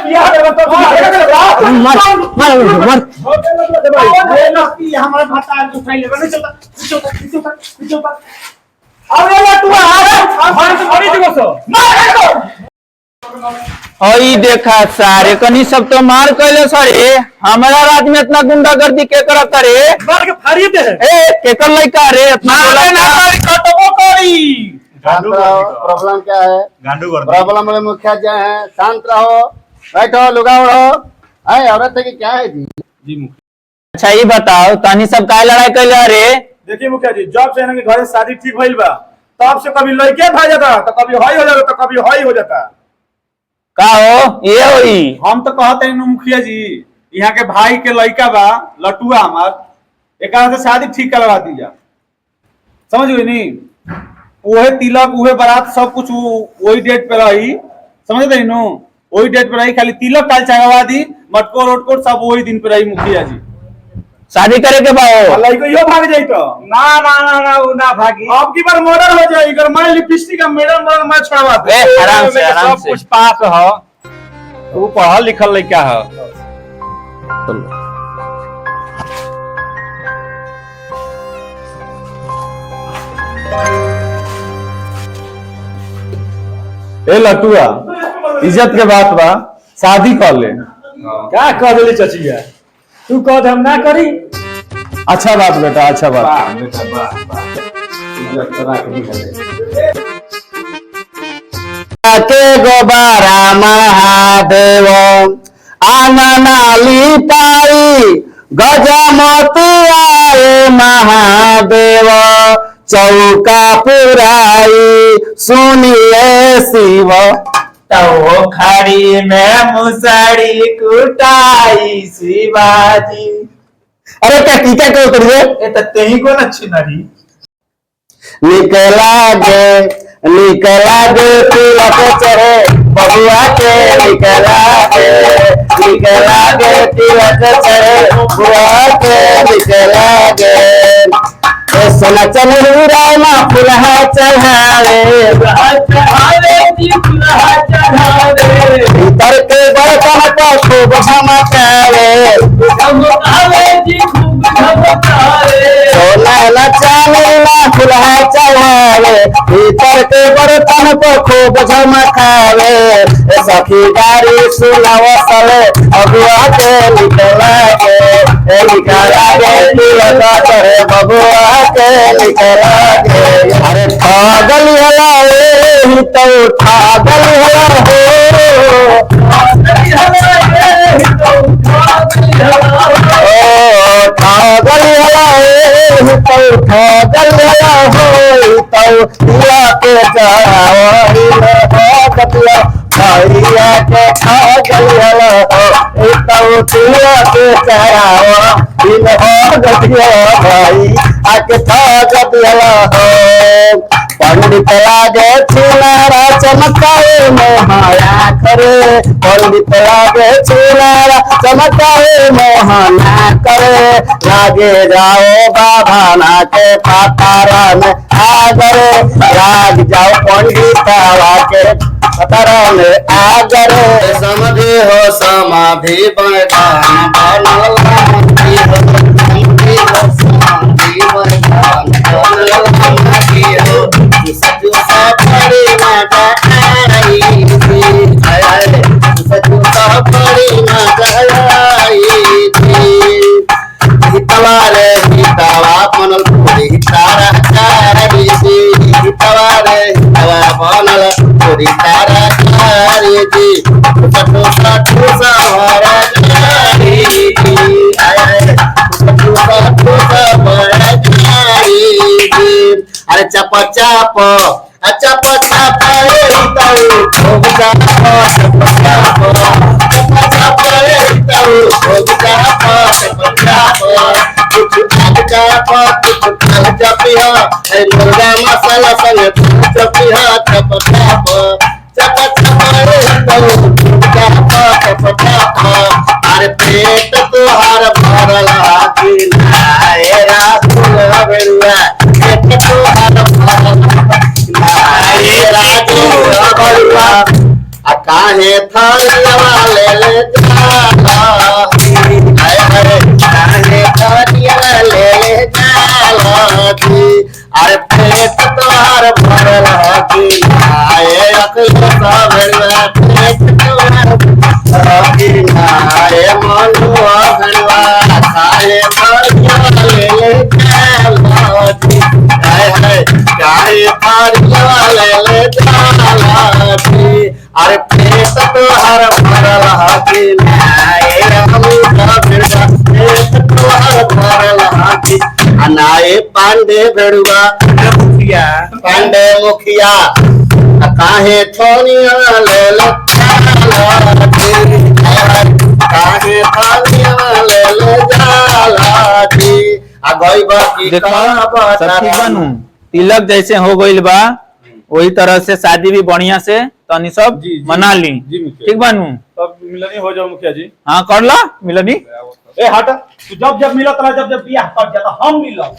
बियाह देबो तो मर हमारा भाता उठाई लेबो नहीं चलता अरे लटुआ अरे मार दिबो सो मार ओई देखा सारे कनी सब तो मार कइले सरे हमारा रात में इतना गुंडागर्दी के करत रे मार के फाड़ी दे ए केकर लइका रे इतना ना मारी कटबो करी प्रॉब्लम क्या है? गांडू कर प्रॉब्लम में मुखिया जी हैं, शांत रहो, बैठो, लुगाओ रहो। अरे औरत है कि क्या है जी मुखिया। अच्छा ये बताओ तानी सब का लड़ाई कइले रे? देखिए मुखिया जी जब से इनके घर शादी ठीक भइल बा तब से कभी लड़के भा जाता तो कभी हई हो जाता तो कभी हई हो जाता। का हो ये होई हम तो कहते हैं मुखिया जी यहाँ के भाई के लड़का बा लटुआ हमार एक से शादी ठीक करवा दीजा समझ गई नी वही तिलक वही बारात सब कुछ वही डेट पे रही समझ गई नो वही डेट पे रही खाली तिलक काल चढ़वा दी मटकोर उटकोर सब वही दिन पे रही मुखिया जी शादी करे के बाओ लड़को यो भाग जाई तो ना ना ना ना वो ना भागी अब की बार मर्डर हो जाए अगर मैं लिपस्टिक का मर्डर मैं छुड़वा दे ए आराम से सब कुछ पास हो वो पढ़ल लिखल लड़का है ए लटुआ इज्जत के बात बा शादी कर ले क्या कह दिली चचिया तू कह दे हम ना करी अच्छा बात बेटा अच्छा बात के गोबारा महादेव आननाली पाई गजमती आए महादेव चौका पुराई सुनिए शिव तो खड़ी में मुसड़ी कुटाई शिवाजी। अरे क्या टीका क्यों करिए ए त तेही को अच्छी नरी निकला गे तिलक चढ़े बबुआ के निकला गे तिलक चढ़े बुआ के निकला गे सोना चल रामा फुलहा चढ़ावे भीतर के बर्तन को खूब झमकावे सोना न चावला फुलहा चढ़ावे भीतर के बर्तन को खूब झमकावे सखी गारी सुनाव सले अगुआ के निकला गे तिलक चढ़े बबुआ के निकला गे। अरे पागल हला तो पागल हला हो पागल हला पागल हला हो तो दिया के चढ़ावरी हो भैया के पागल हला हो तो दिया के चढ़ावा दिन हो गया भाई आके पागल हला हो पंडित लागे चुनारा चमकाए मोहना करे पंडित लागे चुनारा चमकाए मोहना करे लागे जाओ बाबा के पातारा में आगरे लाग जाओ पंडितावा के पातारा में आगरे समझे हो समाधि बरदान बनल मंत्री हो मंत्री हो समाधि बरदान बनल मंत्री हो सजो सफरी मजा आई थी सजो सफरी मजा आई थी हितवारे हितवा बनल पूरी तारा कारी थी हितवारे हितवा बनल पूरी तारा कारी थी सटो सटो सवारा कारी थी सटो सटो सवारा कारी थी। अरे चप चप चप चप रे ताऊ खूब चप चप चप रे ताऊ खूब चप चप कुछ चप कुछ चपिया मुर्गा मसाला संग चपिया चप चप चप चप रे ताऊ चप चप अरे पेट तुहार भरल हाथी नाय रात बेरुआ पेट तुहार भरल नाय रात बेरुआ आ काहे काहे थालिया ले ले जालाती हाय हाय काहे थालिया ले ले जालाती अरे पेट तोहार भरल की आए अखिया भेड़वा पेट तोहार की आए मनुआ भेड़वा काहे थालिया ले ले जालाती हाय हाय काहे थालिया ले ले जालाती अरे पेट तोहार भरल की आए अखिया भेड़वा पेट तोहार भरल की अनाए पांडे भेड़ुआ मुखिया पांडे मुखिया काहे छोनिया ले ले जालाती काहे छोनिया ले ले जालाती आ गई बाकी देखो सब ठीक बनू तिलक जैसे हो गइल बा वही तरह से शादी भी बढ़िया से तनी सब जी, जी, मना ली जी, मुखिया। ठीक बनू तब मिलनी हो जाओ मुखिया जी। हाँ कर ला मिलनी ए हट, तू जब जब मिलत रहा, जब जब बियाह कर जाता हम मिलब।